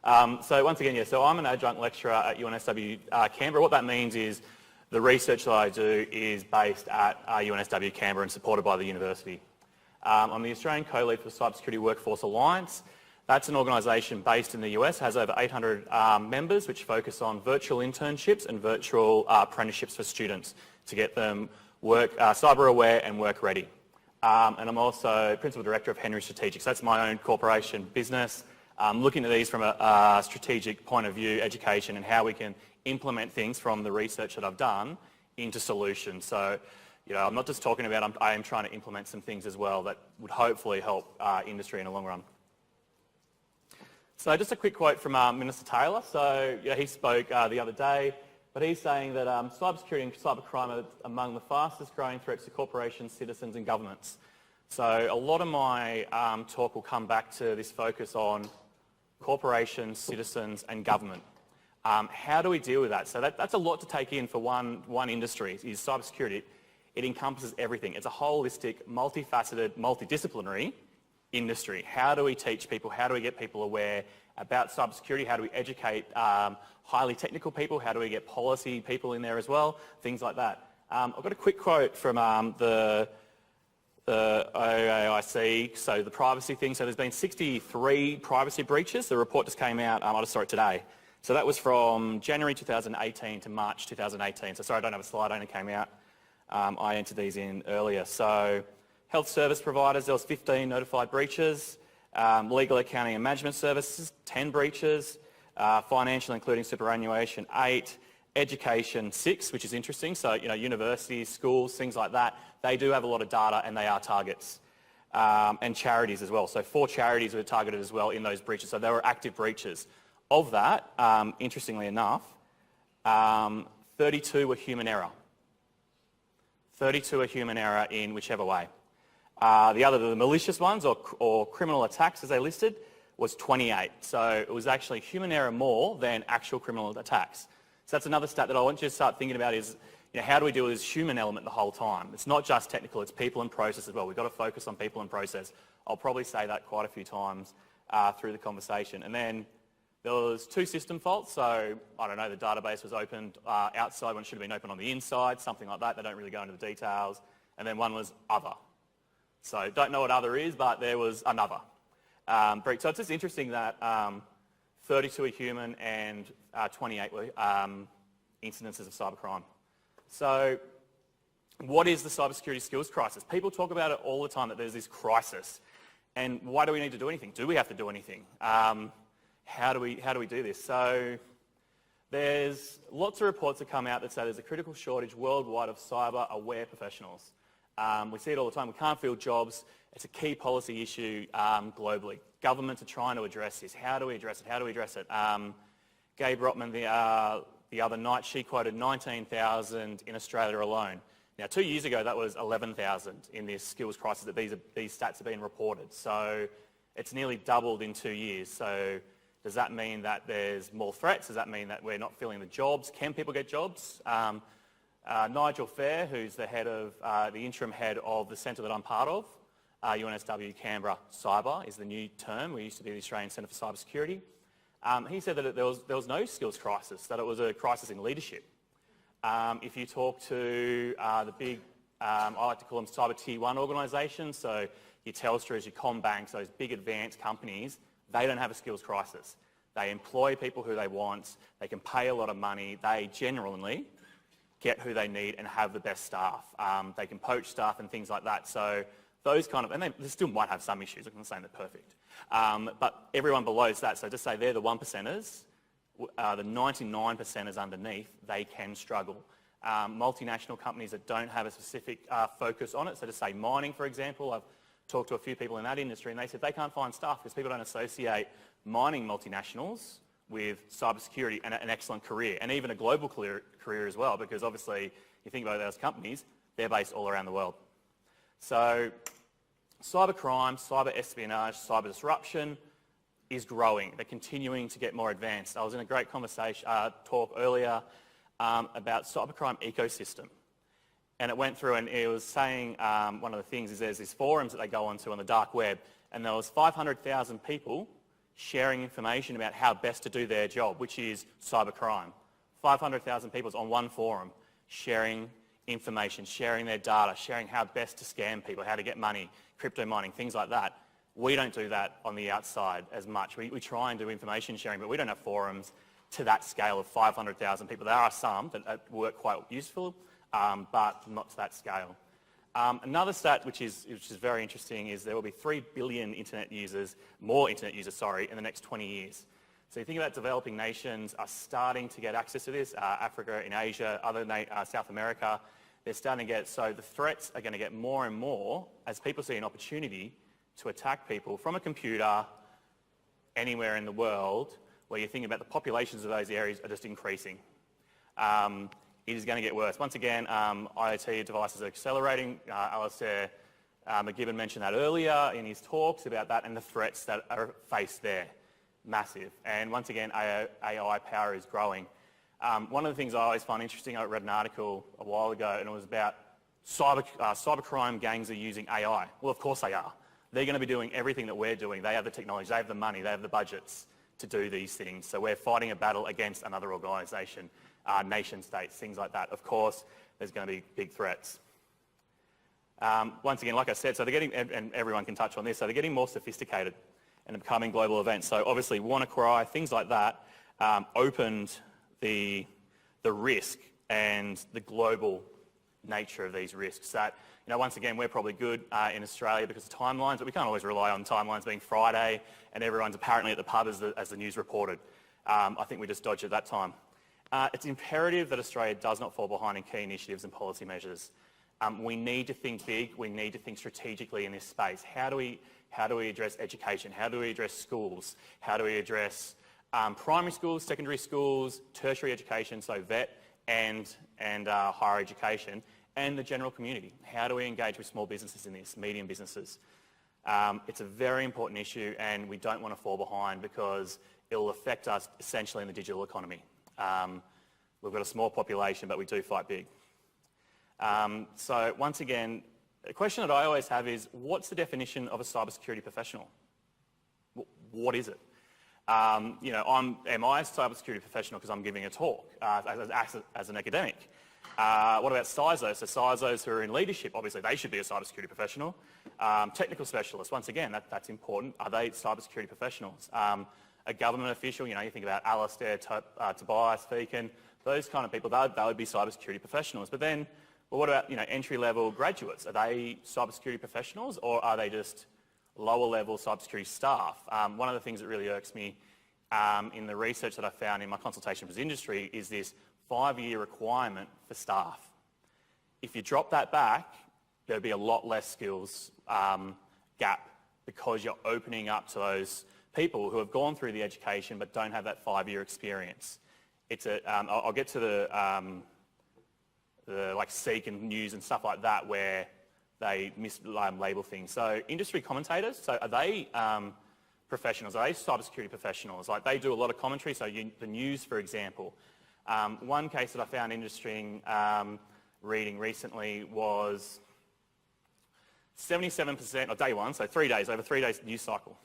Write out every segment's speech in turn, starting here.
So once again, so I'm an adjunct lecturer at UNSW Canberra. What that means is the research that I do is based at UNSW Canberra and supported by the university. I'm the Australian co-lead for the Cybersecurity Workforce Alliance. That's an organisation based in the US, has over 800 members, which focus on virtual internships and virtual apprenticeships for students to get them cyber aware and work ready. And I'm also Principal Director of Henry Strategic. So that's my own corporation business, looking at these from a strategic point of view, education, and how we can implement things from the research that I've done into solutions. So, I'm not just talking about, I am trying to implement some things as well that would hopefully help industry in the long run. So just a quick quote from Minister Taylor. So he spoke the other day, but he's saying that cybersecurity and cybercrime are among the fastest growing threats to corporations, citizens and governments. So a lot of my talk will come back to this focus on corporations, citizens and government. How do we deal with that? So that's a lot to take in for one industry, is cybersecurity. It encompasses everything. It's a holistic, multifaceted, multidisciplinary industry. How do we teach people? How do we get people aware about cybersecurity? How do we educate highly technical people? How do we get policy people in there as well? Things like that. I've got a quick quote from the OAIC, so the privacy thing. So there's been 63 privacy breaches. The report just came out, I just saw it today. So that was from January 2018 to March 2018. So sorry, I don't have a slide, it only came out. I entered these in earlier. So health service providers, there was 15 notified breaches. Legal, accounting and management services, 10 breaches. Financial, including superannuation, 8. Education, 6, which is interesting. So, universities, schools, things like that, they do have a lot of data and they are targets. And charities as well. So 4 charities were targeted as well in those breaches. So they were active breaches. Of that, interestingly enough, 32 were human error. 32 are human error in whichever way. The malicious ones or criminal attacks as they listed was 28. So it was actually human error more than actual criminal attacks. So that's another stat that I want you to start thinking about is, how do we deal with this human element the whole time? It's not just technical, it's people and process as well. We've got to focus on people and process. I'll probably say that quite a few times through the conversation. And then there was 2 system faults. So, I don't know, the database was opened outside when it should have been opened on the inside, something like that. They don't really go into the details. And then one was other. So, don't know what other is, but there was another breach. So, it's just interesting that 32 are human and 28 were incidences of cybercrime. So, what is the cybersecurity skills crisis? People talk about it all the time, that there's this crisis. And why do we need to do anything? Do we have to do anything? How do we do this? So there's lots of reports that come out that say there's a critical shortage worldwide of cyber-aware professionals. We see it all the time. We can't fill jobs. It's a key policy issue globally. Governments are trying to address this. How do we address it? How do we address it? Gabe Rotman, the other night, she quoted 19,000 in Australia alone. Now, 2 years ago, that was 11,000 in this skills crisis that these stats have been reported. So it's nearly doubled in 2 years. So does that mean that there's more threats? Does that mean that we're not filling the jobs? Can people get jobs? Nigel Fair, who's the interim head of the centre that I'm part of, UNSW Canberra Cyber is the new term. We used to be the Australian Centre for Cybersecurity. He said that there was no skills crisis, that it was a crisis in leadership. If you talk to the big, I like to call them cyber tier 1 organisations, so your Telstras, your Combanks, those big advanced companies, they don't have a skills crisis. They employ people who they want, they can pay a lot of money, they generally get who they need and have the best staff. They can poach staff and things like that. So those kind of, and they still might have some issues, I'm not saying they're perfect. But everyone below is that, so just say they're the 1%ers, the 99%ers underneath, they can struggle. Multinational companies that don't have a specific focus on it, so to say mining, for example, I've talked to a few people in that industry and they said they can't find staff because people don't associate mining multinationals with cybersecurity and an excellent career, and even a global career as well, because obviously you think about those companies, they're based all around the world. So cybercrime, cyber espionage, cyber disruption is growing. They're continuing to get more advanced. I was in a great conversation, talk earlier about cybercrime ecosystem. And it went through and it was saying, one of the things is there's these forums that they go onto on the dark web, and there was 500,000 people sharing information about how best to do their job, which is cybercrime. 500,000 people on one forum sharing information, sharing their data, sharing how best to scam people, how to get money, crypto mining, things like that. We don't do that on the outside as much. We try and do information sharing, but we don't have forums to that scale of 500,000 people. There are some that work quite useful, but not to that scale. Another stat which is very interesting is there will be 3 billion more internet users, in the next 20 years. So you think about developing nations are starting to get access to this, Africa, in Asia, South America, they're starting to get, so the threats are going to get more and more as people see an opportunity to attack people from a computer anywhere in the world, where you think about the populations of those areas are just increasing. It is going to get worse. Once again, IoT devices are accelerating. Alistair McGibbon mentioned that earlier in his talks about that and the threats that are faced there. Massive. And once again, AI power is growing. One of the things I always find interesting, I read an article a while ago and it was about cybercrime gangs are using AI. Well, of course they are. They're going to be doing everything that we're doing. They have the technology, they have the money, they have the budgets to do these things. So we're fighting a battle against another organisation. Nation states, things like that. Of course, there's going to be big threats. Once again, like I said, so they're getting, and everyone can touch on this, so they're getting more sophisticated and becoming global events. So obviously WannaCry, things like that, opened the risk and the global nature of these risks. That, once again, we're probably good in Australia because of timelines, but we can't always rely on timelines being Friday and everyone's apparently at the pub as the news reported. I think we just dodged at that time. It's imperative that Australia does not fall behind in key initiatives and policy measures. We need to think big. We need to think strategically in this space. How do we address education? How do we address schools? How do we address primary schools, secondary schools, tertiary education, so vet and higher education, and the general community? How do we engage with small businesses in this, medium businesses? It's a very important issue, and we don't want to fall behind because it will affect us essentially in the digital economy. We've got a small population, but we do fight big. So once again, a question that I always have is, what's the definition of a cybersecurity professional? What is it? Am I a cybersecurity professional because I'm giving a talk as an academic? What about CISOs? So CISOs who are in leadership, obviously they should be a cybersecurity professional. Technical specialists, once again, that's important. Are they cybersecurity professionals? A government official, you think about Alistair, Tobias, Feakin, those kind of people, they would be cybersecurity professionals. But then, well, what about entry-level graduates? Are they cybersecurity professionals, or are they just lower-level cybersecurity staff? One of the things that really irks me in the research that I found in my consultation with industry is this 5-year requirement for staff. If you drop that back, there'd be a lot less skills gap because you're opening up to those people who have gone through the education but don't have that 5-year experience. It's I'll get to the like Seek and News and stuff like that where they mislabel things. So industry commentators, so are they professionals? Are they cybersecurity professionals? Like they do a lot of commentary. So the News, for example. One case that I found interesting reading recently was 77%, on day one, so 3 days, over 3 days news cycle.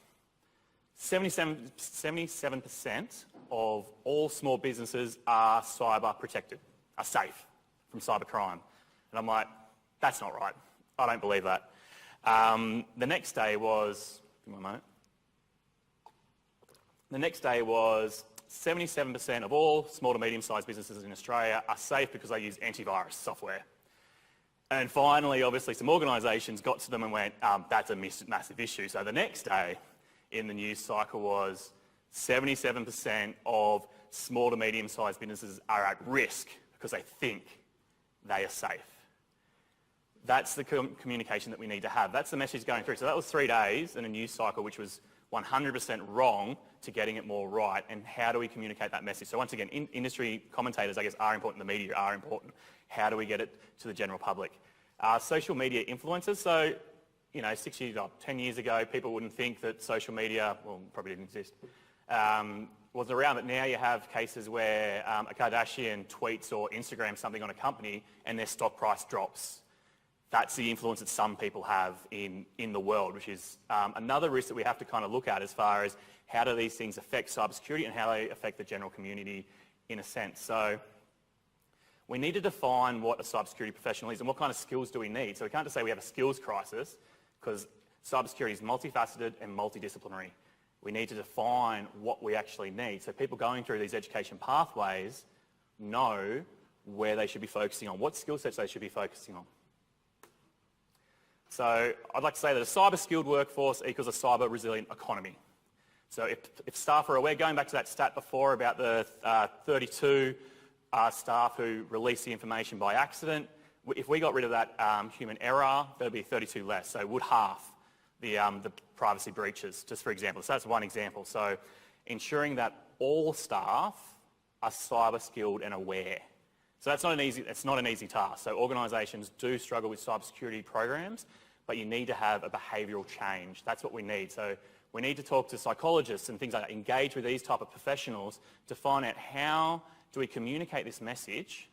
77% of all small businesses are cyber protected, are safe from cybercrime. And I'm like, that's not right. I don't believe that. The next day was, give me a moment. The next day was 77% of all small to medium-sized businesses in Australia are safe because they use antivirus software. And finally, obviously, some organisations got to them and went, that's a massive issue. So the next day in the news cycle was 77% of small to medium-sized businesses are at risk because they think they are safe. That's the communication that we need to have. That's the message going through. So that was 3 days in a news cycle which was 100% wrong to getting it more right. And how do we communicate that message? So once again, industry commentators, I guess, are important. The media are important. How do we get it to the general public? Social media influencers. So, 10 years ago, people wouldn't think that social media, well, probably didn't exist, wasn't around. But now you have cases where a Kardashian tweets or Instagrams something on a company and their stock price drops. That's the influence that some people have in the world, which is another risk that we have to kind of look at as far as how do these things affect cybersecurity and how they affect the general community in a sense. So we need to define what a cybersecurity professional is and what kind of skills do we need. So we can't just say we have a skills crisis, because cybersecurity is multifaceted and multidisciplinary. We need to define what we actually need. So people going through these education pathways know where they should be focusing on, what skill sets they should be focusing on. So I'd like to say that a cyber-skilled workforce equals a cyber-resilient economy. So if staff are aware, going back to that stat before about the 32 staff who released the information by accident, if we got rid of that human error, there'd be 32 less. So it would half the privacy breaches, just for example. So that's one example. So ensuring that all staff are cyber-skilled and aware. So it's not an easy task. So organisations do struggle with cybersecurity programs, but you need to have a behavioural change. That's what we need. So we need to talk to psychologists and things like that, engage with these type of professionals to find out how do we communicate this message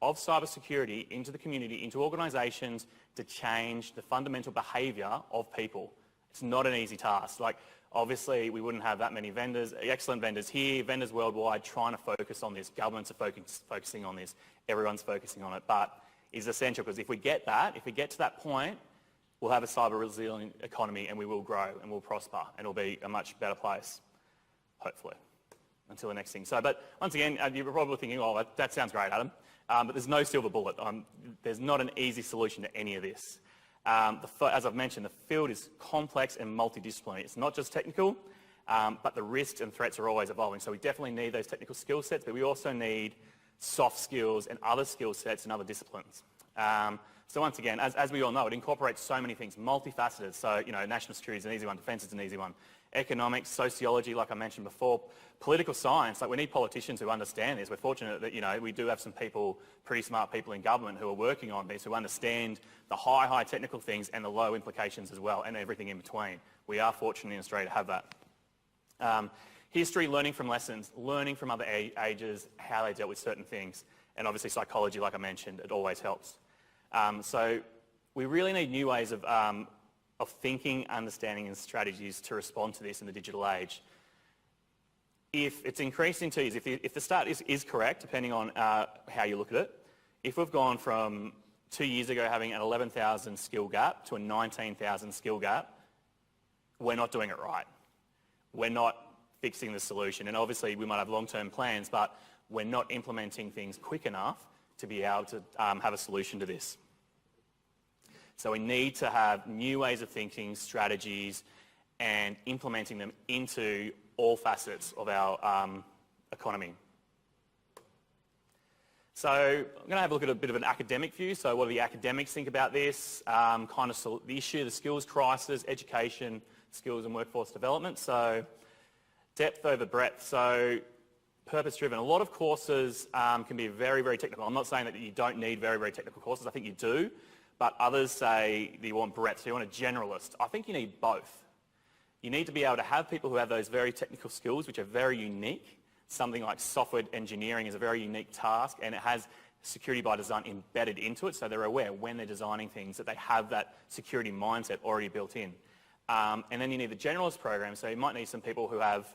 of cybersecurity into the community, into organisations, to change the fundamental behaviour of people. It's not an easy task. Like, obviously, we wouldn't have that many vendors, excellent vendors here, vendors worldwide trying to focus on this. Governments are focusing on this. Everyone's focusing on it. But it's essential, because if we get to that point, we'll have a cyber-resilient economy and we will grow and we'll prosper and it'll be a much better place, hopefully, until the next thing. So, but once again, you're probably thinking, oh, that sounds great, Adam. But there's no silver bullet. There's not an easy solution to any of this. As I've mentioned, the field is complex and multidisciplinary. It's not just technical, but the risks and threats are always evolving. So we definitely need those technical skill sets, but we also need soft skills and other skill sets and other disciplines. So once again, as we all know, it incorporates so many things, multifaceted. So, national security is an easy one, defence is an easy one. Economics, sociology, like I mentioned before, political science, like we need politicians who understand this. We're fortunate that, we do have some people, pretty smart people in government who are working on this, who understand the high technical things and the low implications as well, and everything in between. We are fortunate in Australia to have that. History, learning from lessons, learning from other ages, how they dealt with certain things, and obviously psychology, like I mentioned, it always helps. So we really need new ways of thinking, understanding and strategies to respond to this in the digital age. If it's increased in 2 years, if the start is correct, depending on how you look at it, if we've gone from 2 years ago having an 11,000 skill gap to a 19,000 skill gap, we're not doing it right. We're not fixing the solution. And obviously we might have long-term plans, but we're not implementing things quick enough to be able to have a solution to this. So we need to have new ways of thinking, strategies, and implementing them into all facets of our economy. So I'm going to have a look at a bit of an academic view. So what do the academics think about this? The issue, the skills crisis, education, skills and workforce development. So depth over breadth. So purpose-driven. A lot of courses can be very technical. I'm not saying that you don't need very technical courses. I think you do. But others say that you want breadth, so you want a generalist. I think you need both. You need to be able to have people who have those very technical skills, which are very unique. Something like software engineering is a very unique task, and it has security by design embedded into it, so they're aware when they're designing things that they have that security mindset already built in. And then you need the generalist program, so you might need some people who have,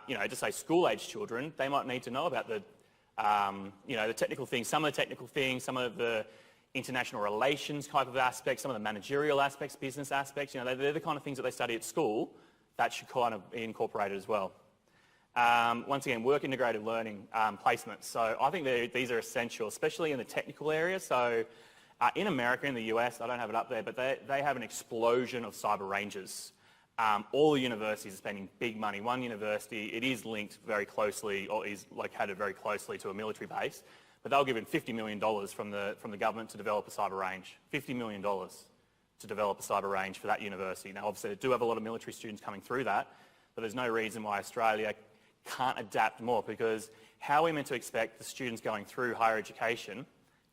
just say school-age children. They might need to know about the technical things, some of the technical things, some of the international relations type of aspects, some of the managerial aspects, business aspects. They're the kind of things that they study at school that should kind of be incorporated as well. Once again, work integrated learning, placements. So I think these are essential, especially in the technical area. So in America, in the US, I don't have it up there, but they have an explosion of cyber ranges. All the universities are spending big money. One university, it is linked very closely, or is located very closely to a military base, but they were given $50 million from the government to develop a cyber range. $50 million to develop a cyber range for that university. Now, obviously, they do have a lot of military students coming through that, but there's no reason why Australia can't adapt more, because how are we meant to expect the students going through higher education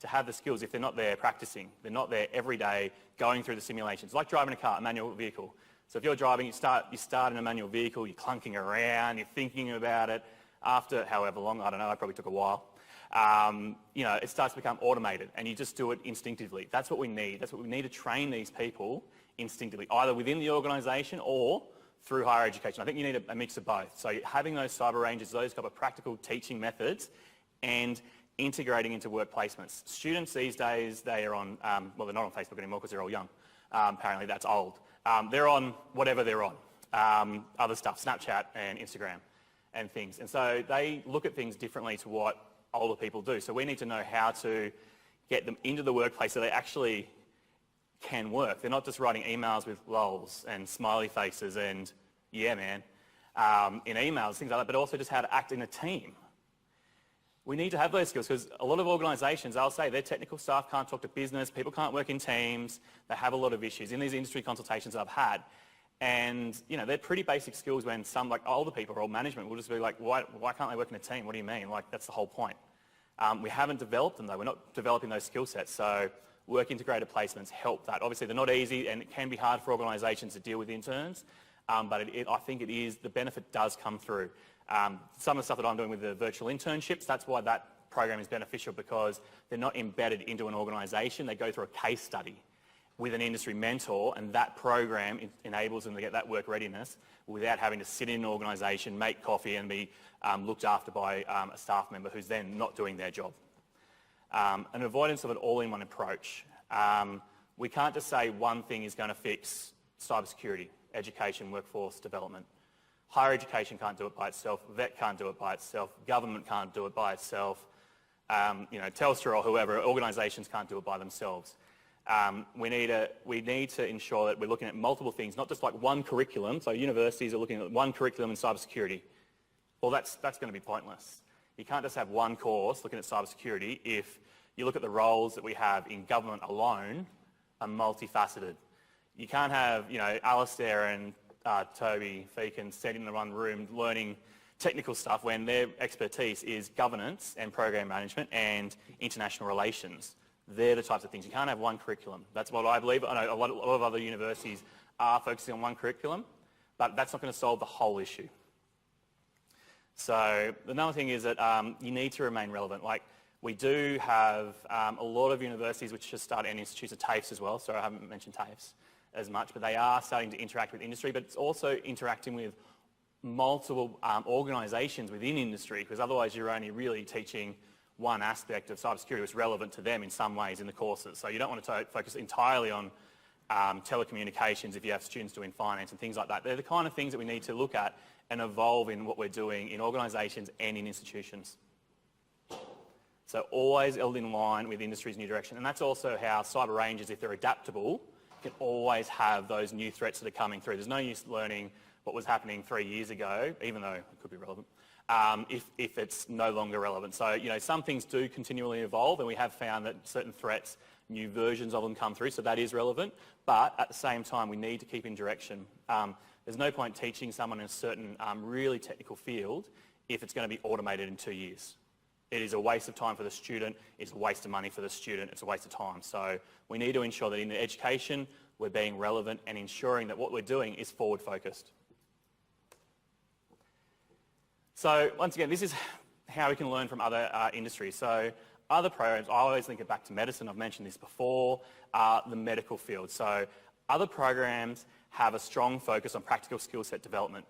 to have the skills if they're not there practicing? They're not there every day going through the simulations. Like driving a car, a manual vehicle. So if you're driving, you start in a manual vehicle, you're clunking around, you're thinking about it. After however long, I don't know, it probably took a while. It starts to become automated and you just do it instinctively. That's what we need. That's what we need to train these people instinctively, either within the organisation or through higher education. I think you need a mix of both. So having those cyber ranges, those type of practical teaching methods, and integrating into work placements. Students these days, they are on, well, they're not on Facebook anymore because they're all young. Apparently that's old. They're on whatever they're on, other stuff, Snapchat and Instagram and things. And so they look at things differently to what older people do. So we need to know how to get them into the workplace so they actually can work. They're not just writing emails with lols and smiley faces and, yeah, man, in emails, things like that, but also just how to act in a team. We need to have those skills because a lot of organisations, they'll say their technical staff can't talk to business, people can't work in teams, they have a lot of issues. In these industry consultations I've had, and you know, they're pretty basic skills when some like older people or old management will just be like, why can't they work in a team? What do you mean? Like, that's the whole point. We haven't developed them though. We're not developing those skill sets. So work integrated placements help that. Obviously they're not easy and it can be hard for organisations to deal with interns, but I think it is, the benefit does come through. Some of the stuff that I'm doing with the virtual internships, that's why that program is beneficial, because they're not embedded into an organisation. They go through a case study with an industry mentor, and that program enables them to get that work readiness without having to sit in an organisation, make coffee and be looked after by a staff member who's then not doing their job. An avoidance of an all-in-one approach. We can't just say one thing is going to fix cybersecurity, education, workforce development. Higher education can't do it by itself, vet can't do it by itself, government can't do it by itself, you know, Telstra or whoever, organisations can't do it by themselves. We need to ensure that we're looking at multiple things, not just like one curriculum. So universities are looking at one curriculum in cybersecurity. Well, that's going to be pointless. You can't just have one course looking at cybersecurity if you look at the roles that we have in government alone are multifaceted. You can't have, you know, Alistair and Toby Feakin sitting in the one room learning technical stuff when their expertise is governance and program management and international relations. They're the types of things. You can't have one curriculum. That's what I believe. I know a lot of other universities are focusing on one curriculum, but that's not going to solve the whole issue. So another thing is that you need to remain relevant. Like, we do have a lot of universities which just started, and institutes of TAFEs as well. So I haven't mentioned TAFEs as much, but they are starting to interact with industry, but it's also interacting with multiple organisations within industry, because otherwise you're only really teaching one aspect of cybersecurity that's relevant to them in some ways in the courses. So you don't want to focus entirely on telecommunications if you have students doing finance and things like that. They're the kind of things that we need to look at and evolve in what we're doing in organisations and in institutions. So always held in line with industry's new direction. And that's also how cyber ranges, if they're adaptable, can always have those new threats that are coming through. There's no use learning what was happening 3 years ago, even though it could be relevant, if it's no longer relevant. So, you know, some things do continually evolve, and we have found that certain threats, new versions of them come through, so that is relevant. But at the same time, we need to keep in direction. There's no point teaching someone in a certain really technical field if it's going to be automated in 2 years. It is a waste of time for the student, it's a waste of money for the student, it's a waste of time. So we need to ensure that in the education, we're being relevant and ensuring that what we're doing is forward-focused. So once again, this is how we can learn from other industries. So other programs, I always link it back to medicine, I've mentioned this before, the medical field. So other programs have a strong focus on practical skill set development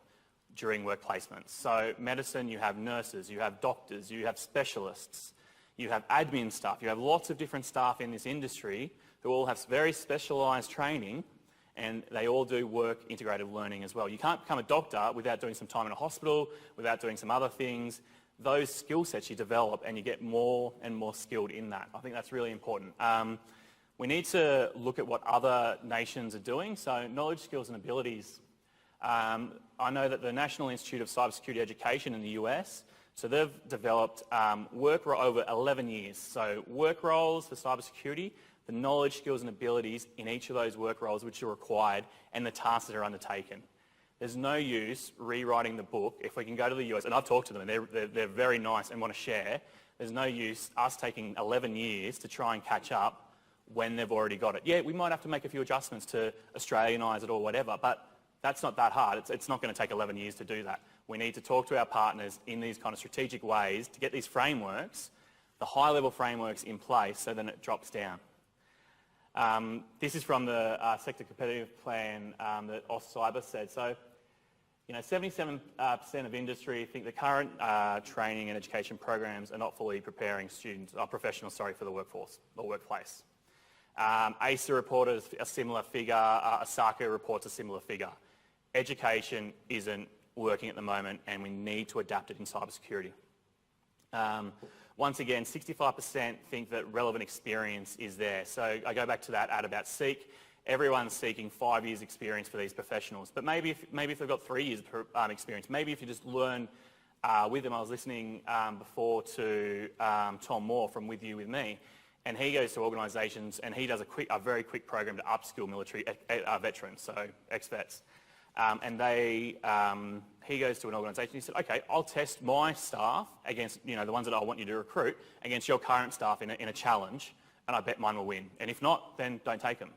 during work placements. So medicine, you have nurses, you have doctors, you have specialists, you have admin staff, you have lots of different staff in this industry who all have very specialised training, and they all do work integrated learning as well. You can't become a doctor without doing some time in a hospital, without doing some other things. Those skill sets you develop and you get more and more skilled in that. I think that's really important. We need to look at what other nations are doing. So knowledge, skills and abilities. I know that the National Institute of Cybersecurity Education in the US, so they've developed work over 11 years. So work roles for cybersecurity, the knowledge, skills and abilities in each of those work roles which are required, and the tasks that are undertaken. There's no use rewriting the book if we can go to the US, and I've talked to them and they're very nice and want to share. There's no use us taking 11 years to try and catch up when they've already got it. Yeah, we might have to make a few adjustments to Australianise it or whatever, but that's not that hard. It's not going to take 11 years to do that. We need to talk to our partners in these kind of strategic ways to get these frameworks, the high-level frameworks in place, so then it drops down. This is from the Sector Competitive Plan that AustCyber said. So 77% of industry think the current training and education programs are not fully preparing students, professionals, for the workforce or workplace. ACER reported a similar figure, ASACA reports a similar figure. Education isn't working at the moment and we need to adapt it in cybersecurity. Once again, 65% think that relevant experience is there. So I go back to that ad about Seek. Everyone's seeking 5 years experience for these professionals, but maybe if they've got 3 years experience, maybe if you just learn with them. I was listening before to Tom Moore from With You With Me, and he goes to organisations and he does a very quick program to upskill military veterans, so ex-vets, and he goes to an organisation. He said, "Okay, I'll test my staff against the ones that I want you to recruit against your current staff in a challenge, and I bet mine will win. And if not, then don't take them."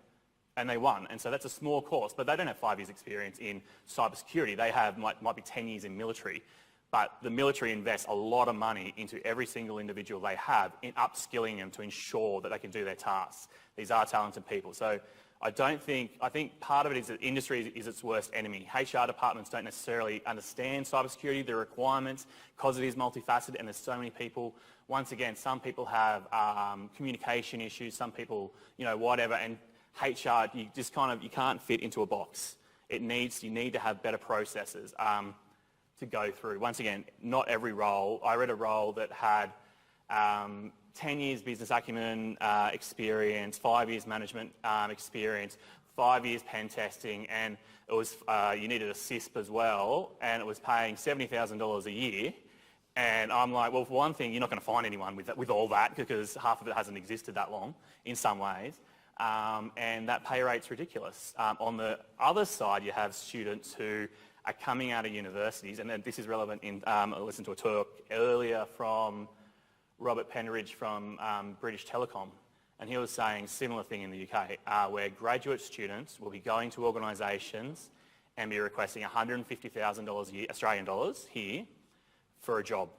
And they won. And so that's a small course, but they don't have 5 years experience in cybersecurity. They have might be 10 years in military. But the military invests a lot of money into every single individual they have in upskilling them to ensure that they can do their tasks. These are talented people. So I think part of it is that industry is its worst enemy. HR departments don't necessarily understand cybersecurity, the requirements, because it is multifaceted and there's so many people. Once again, some people have communication issues, some people, whatever, and HR, you can't fit into a box. You need to have better processes to go through. Once again, not every role. I read a role that had 10 years business acumen experience, 5 years management experience, 5 years pen testing, and it was you needed a CISP as well, and it was paying $70,000 a year. And I'm like, well, for one thing, you're not going to find anyone with all that because half of it hasn't existed that long in some ways. And that pay rate's ridiculous. On the other side, you have students who are coming out of universities, and then this is relevant I listened to a talk earlier from Robert Penridge from British Telecom, and he was saying similar thing in the UK, where graduate students will be going to organisations and be requesting $150,000 a year, Australian dollars here, for a job,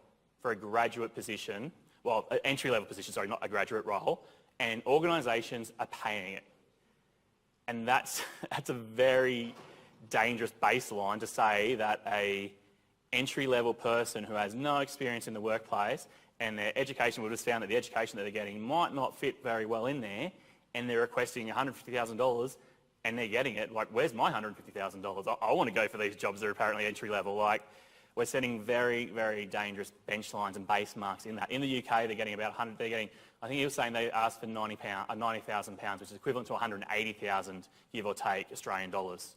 for a graduate position, well, an entry-level position, sorry, not a graduate role, and organisations are paying it. And that's a very dangerous baseline to say that a entry-level person who has no experience in the workplace and their education, we've just found that the education that they're getting might not fit very well in there, and they're requesting $150,000 and they're getting it. Like, where's my $150,000? I want to go for these jobs that are apparently entry-level. Like, we're setting very, very dangerous bench lines and base marks in that. In the UK, they're getting about 100. They're getting, I think he was saying they asked for £90,000, which is equivalent to 180,000, give or take, Australian dollars.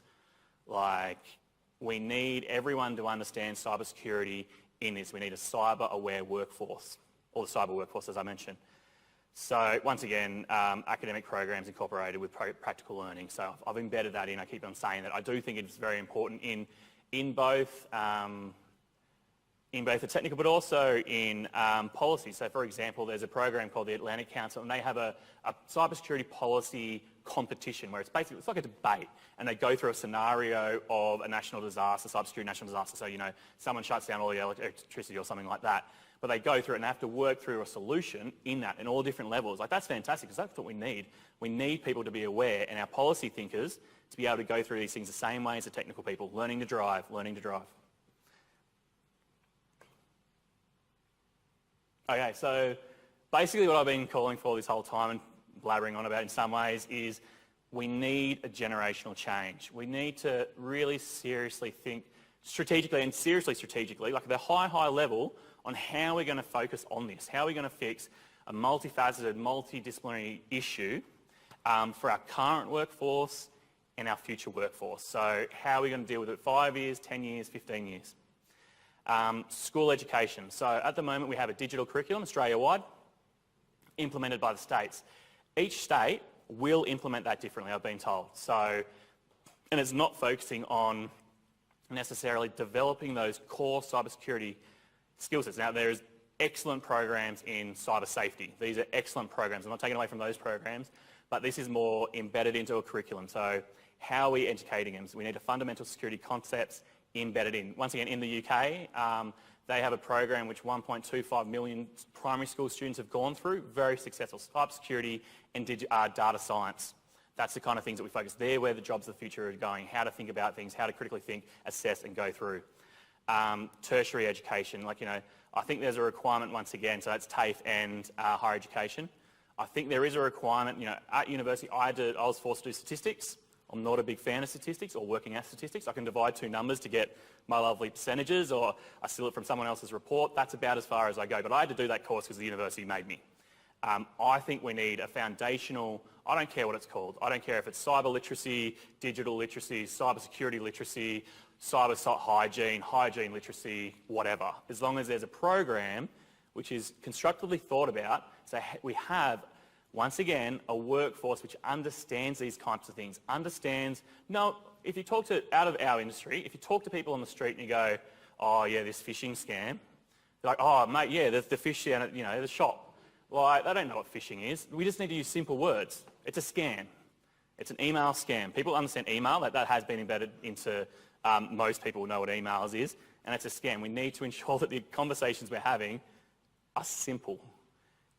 Like, we need everyone to understand cybersecurity in this. We need a cyber-aware workforce, or the cyber workforce, as I mentioned. So once again, academic programs incorporated with practical learning. So I've embedded that in. I keep on saying that. I do think it's very important in both the technical, but also in policy. So for example, there's a program called the Atlantic Council, and they have a cybersecurity policy competition where it's like a debate, and they go through a scenario of a national disaster, cybersecurity national disaster. So, someone shuts down all the electricity or something like that. But they go through it and have to work through a solution in that, in all different levels. Like, that's fantastic, because that's what we need. We need people to be aware, and our policy thinkers to be able to go through these things the same way as the technical people, learning to drive. Okay, so basically what I've been calling for this whole time and blabbering on about in some ways is we need a generational change. We need to really seriously think strategically, like at the high level, on how we're going to focus on this, how we're going to fix a multifaceted, multidisciplinary issue for our current workforce and our future workforce. So how are we going to deal with it 5 years, 10 years, 15 years? School education. So at the moment we have a digital curriculum Australia-wide implemented by the states. Each state will implement that differently, I've been told. So, and it's not focusing on necessarily developing those core cybersecurity skill sets. Now, there's excellent programs in cyber safety. These are excellent programs. I'm not taking away from those programs, but this is more embedded into a curriculum. So how are we educating them? So we need a fundamental security concepts embedded in. Once again, in the UK, they have a program which 1.25 million primary school students have gone through, very successful, cybersecurity and data science. That's the kind of things that we focus. They're where the jobs of the future are going, how to think about things, how to critically think, assess and go through. Tertiary education, I think there's a requirement once again, so that's TAFE and higher education. I think there is a requirement, at university I was forced to do statistics. I'm not a big fan of statistics or working at statistics. I can divide two numbers to get my lovely percentages, or I steal it from someone else's report. That's about as far as I go, but I had to do that course because the university made me. I think we need a foundational, I don't care what it's called. I don't care if it's cyber literacy, digital literacy, cyber security literacy, cyber hygiene literacy, whatever. As long as there's a program which is constructively thought about, so we have, once again, a workforce which understands these types of things, if you talk to, out of our industry, if you talk to people on the street and you go, oh yeah, this phishing scam, they're like, oh mate, yeah, the fish down at, the shop. Well, they don't know what phishing is. We just need to use simple words. It's a scam. It's an email scam. People understand email, that has been embedded into, most people know what emails is, and it's a scam. We need to ensure that the conversations we're having are simple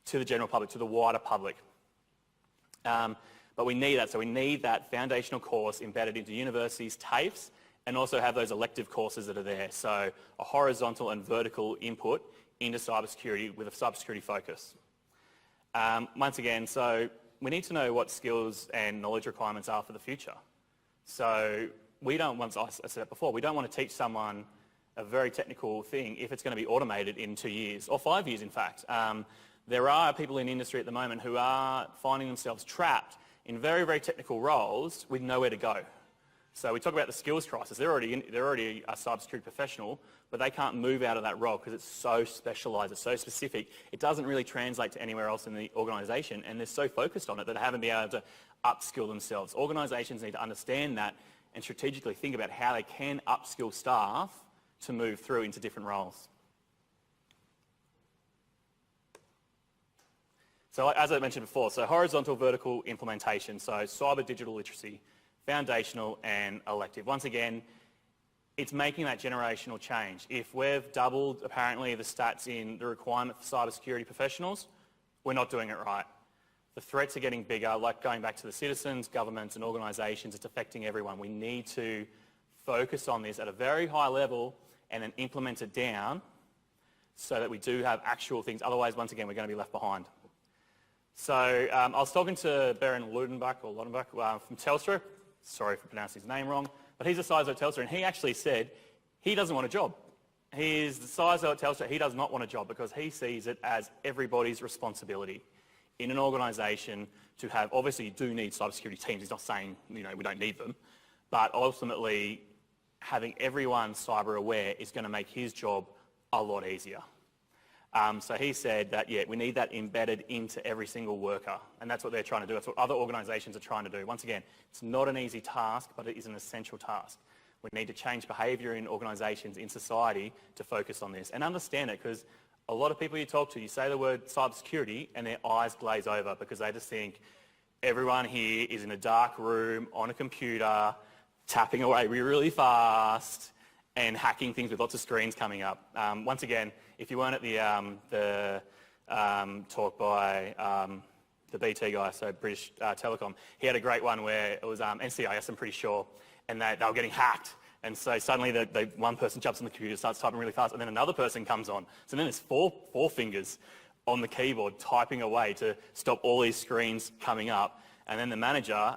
to the general public, to the wider public. But we need that. So we need that foundational course embedded into universities' TAFEs, and also have those elective courses that are there. So a horizontal and vertical input into cybersecurity with a cybersecurity focus. Once again, so we need to know what skills and knowledge requirements are for the future. So we don't, once I said it before, we don't want to teach someone a very technical thing if it's going to be automated in 2 years, or 5 years in fact. There are people in industry at the moment who are finding themselves trapped in very, very technical roles with nowhere to go. So we talk about the skills crisis. They're already a cybersecurity professional, but they can't move out of that role because it's so specialised, it's so specific. It doesn't really translate to anywhere else in the organisation, and they're so focused on it that they haven't been able to upskill themselves. Organisations need to understand that and strategically think about how they can upskill staff to move through into different roles. So as I mentioned before, so horizontal, vertical implementation, so cyber digital literacy, foundational and elective. Once again, it's making that generational change. If we've doubled, apparently, the stats in the requirement for cybersecurity professionals, we're not doing it right. The threats are getting bigger, like going back to the citizens, governments and organisations, it's affecting everyone. We need to focus on this at a very high level and then implement it down so that we do have actual things. Otherwise, once again, we're going to be left behind. So I was talking to Baron Ludenbach from Telstra. Sorry for pronouncing his name wrong, but he's a CISO at Telstra, and he actually said he doesn't want a job. He's the CISO at Telstra. He does not want a job because he sees it as everybody's responsibility in an organisation to have. Obviously, you do need cybersecurity teams. He's not saying we don't need them, but ultimately, having everyone cyber aware is going to make his job a lot easier. So he said that, yeah, we need that embedded into every single worker, and that's what they're trying to do. That's what other organisations are trying to do. Once again, it's not an easy task, but it is an essential task. We need to change behaviour in organisations, in society, to focus on this and understand it, because a lot of people you talk to, you say the word cybersecurity and their eyes glaze over because they just think everyone here is in a dark room on a computer, tapping away really fast and hacking things with lots of screens coming up. Once again, if you weren't at the talk by the BT guy, so British Telecom, he had a great one where it was NCIS, I'm pretty sure, and they were getting hacked. And so suddenly one person jumps on the computer, starts typing really fast, and then another person comes on. So then there's four fingers on the keyboard typing away to stop all these screens coming up. And then the manager,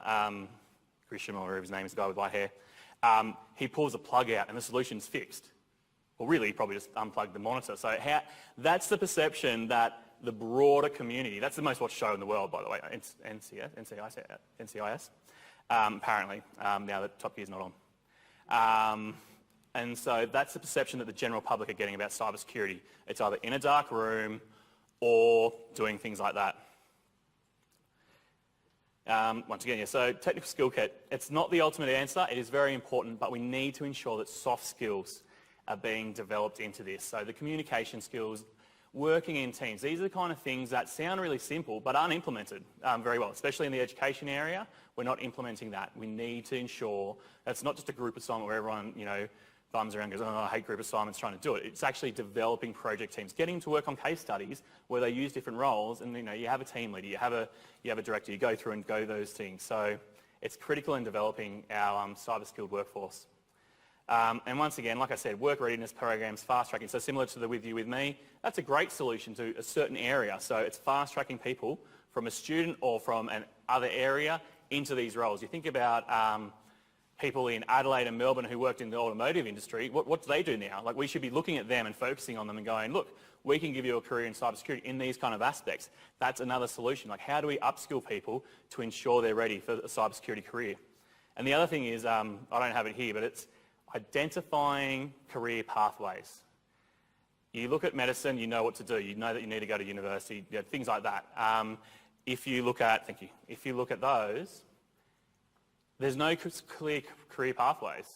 Christian, or whatever his name is, the guy with white hair, he pulls the plug out and the solution's fixed. Well, really, he probably just unplugged the monitor. So that's the perception that the broader community, that's the most watched show in the world, by the way, NCIS, apparently, now that Top Gear's not on. And so that's the perception that the general public are getting about cybersecurity. It's either in a dark room or doing things like that. Once again, yeah, so technical skill kit, it's not the ultimate answer. It is very important, but we need to ensure that soft skills are being developed into this. So the communication skills, working in teams, these are the kind of things that sound really simple but aren't implemented very well, especially in the education area. We're not implementing that. We need to ensure that it's not just a group assignment where everyone, bums around and goes, oh, I hate group assignments, trying to do it. It's actually developing project teams, getting to work on case studies where they use different roles, and you have a team leader, you have a director, you go through and go those things. So it's critical in developing our cyber skilled workforce. And once again, like I said, work readiness programs, fast tracking. So similar to the With You With Me, that's a great solution to a certain area. So it's fast tracking people from a student or from an other area into these roles. You think about people in Adelaide and Melbourne who worked in the automotive industry, what do they do now? Like, we should be looking at them and focusing on them and going, look, we can give you a career in cybersecurity in these kind of aspects. That's another solution. Like, how do we upskill people to ensure they're ready for a cybersecurity career? And the other thing is, I don't have it here, but it's identifying career pathways. You look at medicine, you know what to do. You know that you need to go to university, things like that. If you look at, thank you, if you look at those, there's no clear career pathways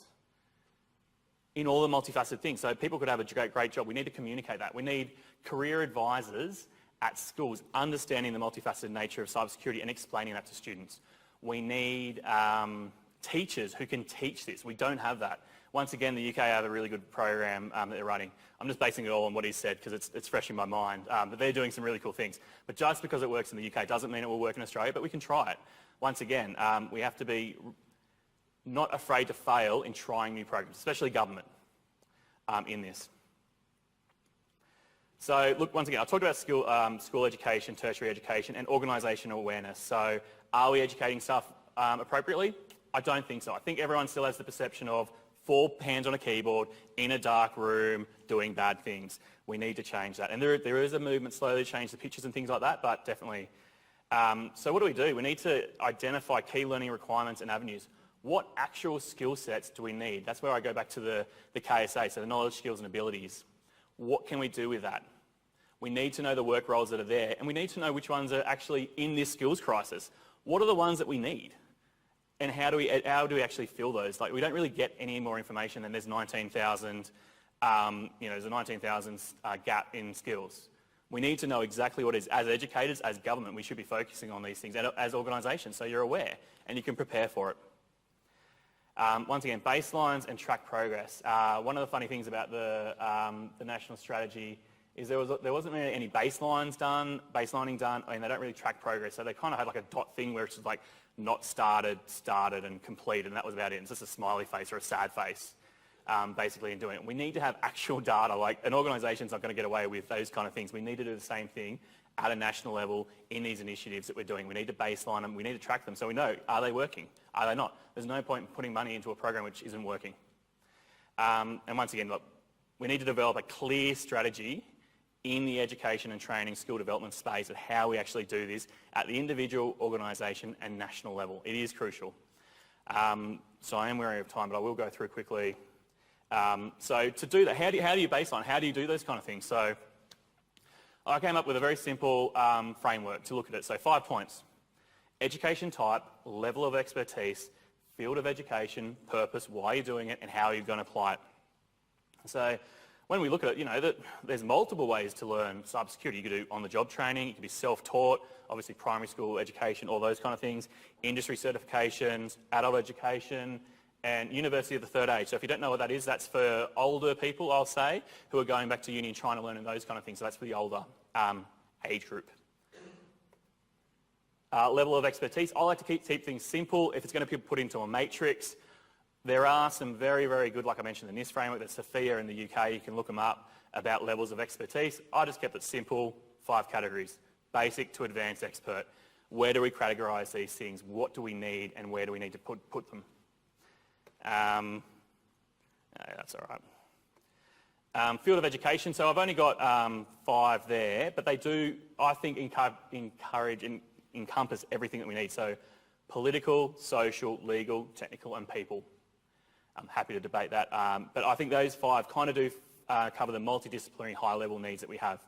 in all the multifaceted things. So people could have a great job. We need to communicate that. We need career advisors at schools understanding the multifaceted nature of cybersecurity and explaining that to students. We need teachers who can teach this. We don't have that. Once again, the UK have a really good program that they're running. I'm just basing it all on what he said because it's fresh in my mind. But they're doing some really cool things. But just because it works in the UK doesn't mean it will work in Australia, but we can try it. Once again, we have to be not afraid to fail in trying new programs, especially government, in this. So look, once again, I talked about school education, tertiary education, and organisational awareness. So are we educating staff appropriately? I don't think so. I think everyone still has the perception of 4 hands on a keyboard in a dark room doing bad things. We need to change that. And there is a movement slowly to change the pictures and things like that, but definitely. So what do? We need to identify key learning requirements and avenues. What actual skill sets do we need? That's where I go back to the KSA, so the knowledge, skills and abilities. What can we do with that? We need to know the work roles that are there, and we need to know which ones are actually in this skills crisis. What are the ones that we need? And how do we actually fill those? Like, we don't really get any more information than there's 19,000, there's a 19,000 gap in skills. We need to know exactly what it is. As educators, as government, we should be focusing on these things as organisations, so you're aware and you can prepare for it. Once again, baselines and track progress. One of the funny things about the national strategy is there wasn't really any baselining done, and they don't really track progress. So they kind of had like a dot thing where it's just like not started, and completed, and that was about it. It's just a smiley face or a sad face, basically, in doing it. We need to have actual data. Like, an organisation's not going to get away with those kind of things. We need to do the same thing at a national level in these initiatives that we're doing. We need to baseline them. We need to track them so we know, are they working? Are they not? There's no point in putting money into a program which isn't working. And once again, look, we need to develop a clear strategy in the education and training skill development space of how we actually do this at the individual, organisation and national level. It is crucial. So I am wary of time, but I will go through quickly. So to do that, how do you baseline? How do you do those kind of things? So I came up with a very simple framework to look at it. So 5 points: education type, level of expertise, field of education, purpose, why you're doing it, and how you're going to apply it. So when we look at it, there's multiple ways to learn cybersecurity. You could do on-the-job training, you could be self-taught, obviously primary school education, all those kind of things, industry certifications, adult education, and university of the third age. So if you don't know what that is, that's for older people, I'll say, who are going back to uni and trying to learn those kind of things. So that's for the older age group. Level of expertise. I like to keep things simple. If it's going to be put into a matrix, there are some very, very good, like I mentioned, in this framework, there's Sophia in the UK, you can look them up, about levels of expertise. I just kept it simple, 5 categories: basic to advanced expert. Where do we categorise these things? What do we need and where do we need to put them? No, that's all right. Field of education, so I've only got 5 there, but they do, I think, encourage and encompass everything that we need. So political, social, legal, technical and people. I'm happy to debate that, but I think those 5 kind of do cover the multidisciplinary high-level needs that we have.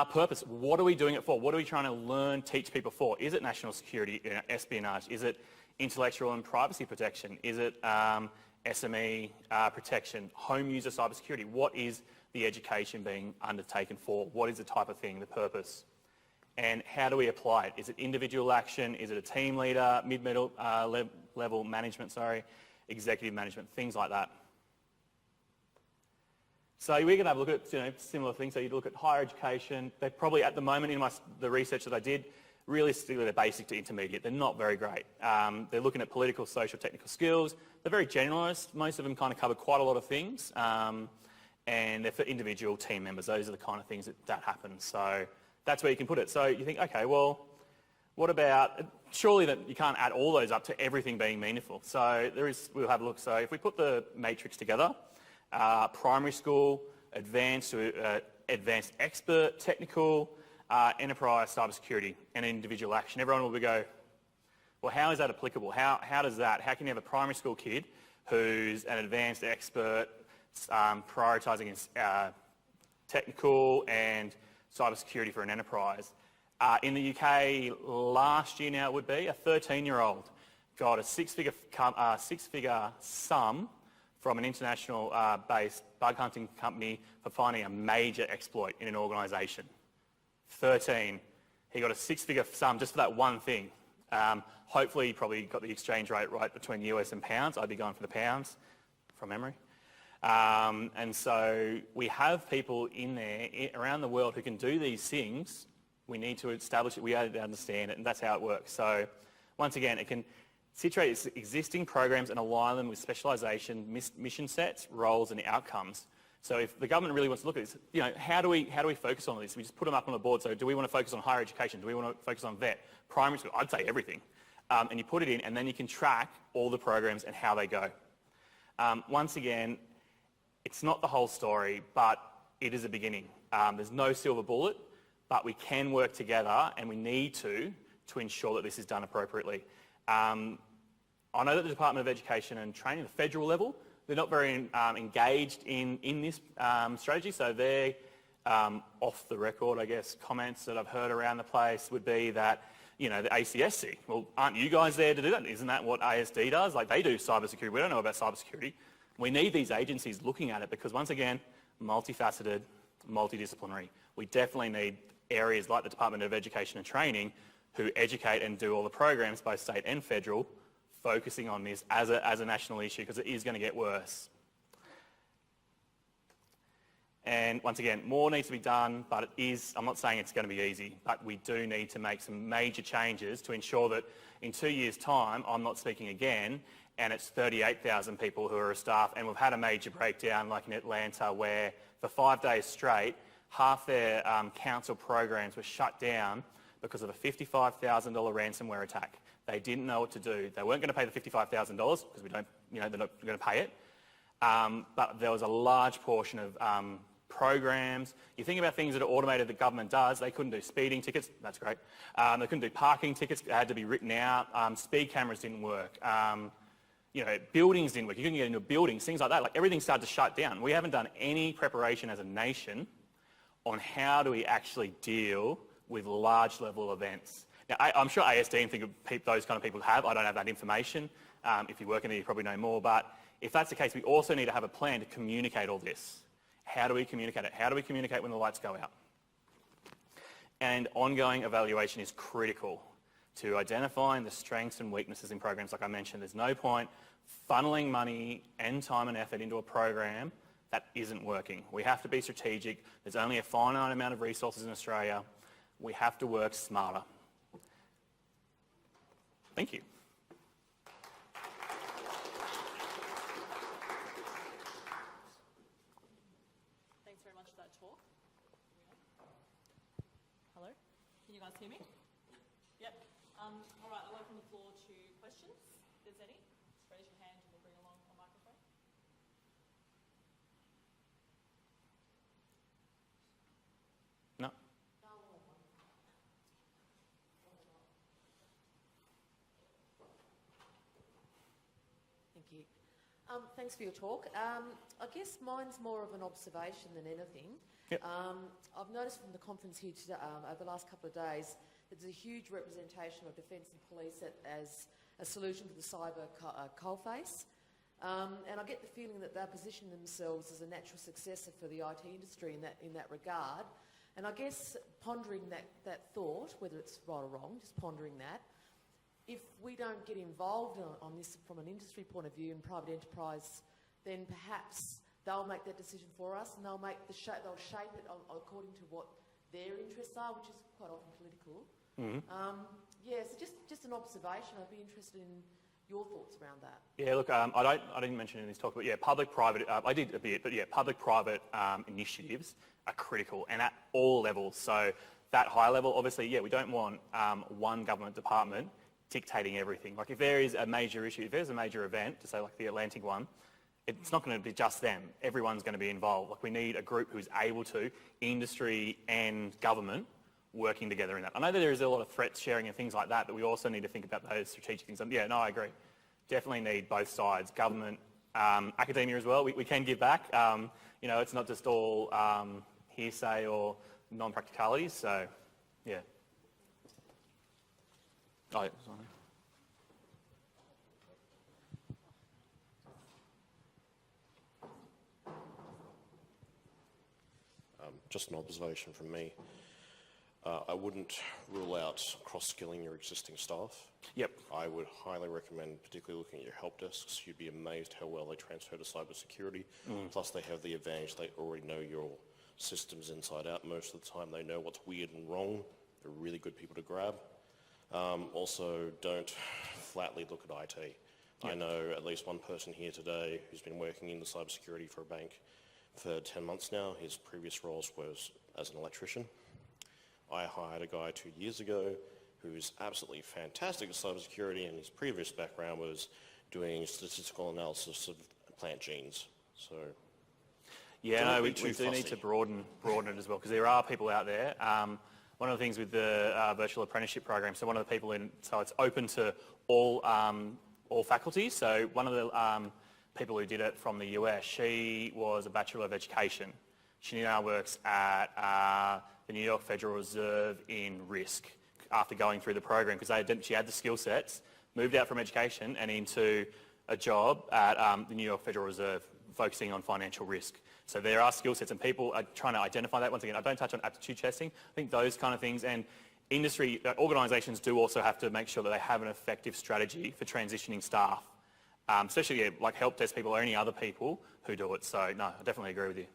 Purpose, what are we doing it for? What are we trying to teach people for? Is it national security, espionage? Is it intellectual and privacy protection? Is it SME protection, home user cybersecurity? What is the education being undertaken for? What is the type of thing, the purpose? And how do we apply it? Is it individual action? Is it a team leader, mid-level management, executive management, things like that. So we're going to have a look at similar things. So you look at higher education. They probably, at the moment in the research that I did, realistically they're basic to intermediate. They're not very great. They're looking at political, social, technical skills. They're very generalist. Most of them kind of cover quite a lot of things. And they're for individual team members. Those are the kind of things that happen. So that's where you can put it. So you think, okay, well, what about, surely that you can't add all those up to everything being meaningful. So we'll have a look. So if we put the matrix together, primary school, advanced expert, technical, enterprise, cybersecurity, and individual action. Everyone will go, well, how is that applicable? How can you have a primary school kid who's an advanced expert prioritising technical and cybersecurity for an enterprise? In the UK last year now it would be, a 13-year-old got a six-figure sum from an international based bug hunting company for finding a major exploit in an organisation. 13. He got a six-figure sum just for that one thing. Hopefully he probably got the exchange rate right between US and pounds. I'd be going for the pounds from memory. And so we have people in there around the world who can do these things. We need to establish it, we need to understand it, and that's how it works. So once again, it can situate its existing programs and align them with specialisation, mission sets, roles and outcomes. So if the government really wants to look at this, how do we focus on this? We just put them up on the board. So do we want to focus on higher education? Do we want to focus on vet, primary school? I'd say everything. And you put it in and then you can track all the programs and how they go. Once again, it's not the whole story, but it is a beginning. There's no silver bullet, but we can work together and we need to ensure that this is done appropriately. I know that the Department of Education and Training, the federal level, they're not very engaged in this strategy, so they're off the record, I guess, comments that I've heard around the place would be that, the ACSC, well, aren't you guys there to do that? Isn't that what ASD does? Like, they do cybersecurity. We don't know about cybersecurity. We need these agencies looking at it because, once again, multifaceted, multidisciplinary. We definitely need areas like the Department of Education and Training who educate and do all the programs, both state and federal, focusing on this as a national issue because it is going to get worse. And once again, more needs to be done, but I'm not saying it's going to be easy, but we do need to make some major changes to ensure that in 2 years' time, I'm not speaking again, and it's 38,000 people who are staff, and we've had a major breakdown like in Atlanta where for 5 days straight, half their council programs were shut down because of a $55,000 ransomware attack. They didn't know what to do. They weren't going to pay the $55,000 because they're not going to pay it. But there was a large portion of programs. You think about things that are automated the government does. They couldn't do speeding tickets. That's great. They couldn't do parking tickets. They had to be written out. Speed cameras didn't work. Buildings didn't work. You couldn't get into buildings, things like that. Like, everything started to shut down. We haven't done any preparation as a nation on how do we actually deal with large level events. Now, I'm sure ASD and think of those kind of people have. I don't have that information. If you work in there, you probably know more. But if that's the case, we also need to have a plan to communicate all this. How do we communicate it? How do we communicate when the lights go out? And ongoing evaluation is critical to identifying the strengths and weaknesses in programs. Like I mentioned, there's no point funneling money and time and effort into a program that isn't working. We have to be strategic. There's only a finite amount of resources in Australia. We have to work smarter. Thank you. Thanks very much for that talk. Hello? Can you guys hear me? Yep. All right, I'll open the floor to questions, if there's any. Just raise your hand and we'll bring along a microphone. No. Thank you. Thanks for your talk. I guess mine's more of an observation than anything. Yep. I've noticed from the conference here today, over the last couple of days, that there's a huge representation of defence and police as a solution to the cyber coalface. And I get the feeling that they're positioning themselves as a natural successor for the IT industry in that regard. And I guess pondering that thought, whether it's right or wrong, just pondering that, if we don't get involved on this from an industry point of view and private enterprise, then perhaps they'll make that decision for us, and they'll shape it according to what their interests are, which is quite often political. So just an observation. I'd be interested in your thoughts around that. Yeah, look, I didn't mention it in this talk, but yeah, public-private, I did a bit, but yeah, public-private initiatives are critical and at all levels. So that high level, obviously, yeah, we don't want one government department dictating everything. Like if there is a major issue, if there's a major event, to say like the Atlantic one, it's not going to be just them. Everyone's going to be involved. Like we need a group who's able to, industry and government, working together in that. I know that there is a lot of threats sharing and things like that, but we also need to think about those strategic things. And yeah, no, I agree. Definitely need both sides, government, academia as well. We can give back. You know, it's not just all hearsay or non-practicalities. So, yeah. Oh, yeah, sorry. Just an observation from me. I wouldn't rule out cross-skilling your existing staff. Yep. I would highly recommend, particularly looking at your help desks, you'd be amazed how well they transfer to cybersecurity. Plus they have the advantage they already know your systems inside out. Most of the time they know what's weird and wrong. They're really good people to grab. Also, don't flatly look at IT. Yep. I know at least one person here today who's been working in the cybersecurity for a bank for 10 months now. His previous roles was as an electrician. I hired a guy 2 years ago who's absolutely fantastic at cybersecurity, and his previous background was doing statistical analysis of plant genes. So, yeah, no, we do need to broaden it as well, because there are people out there. One of the things with the virtual apprenticeship program, so one of the people so it's open to all faculties. So one of the people who did it from the US, she was a Bachelor of Education. She now works at the New York Federal Reserve in risk after going through the program, because she had the skill sets, moved out from education and into a job at the New York Federal Reserve focusing on financial risk. So there are skill sets and people are trying to identify that. Once again, I don't touch on aptitude testing. I think those kind of things, and industry organisations do also have to make sure that they have an effective strategy for transitioning staff, especially like help desk people or any other people who do it. So no, I definitely agree with you.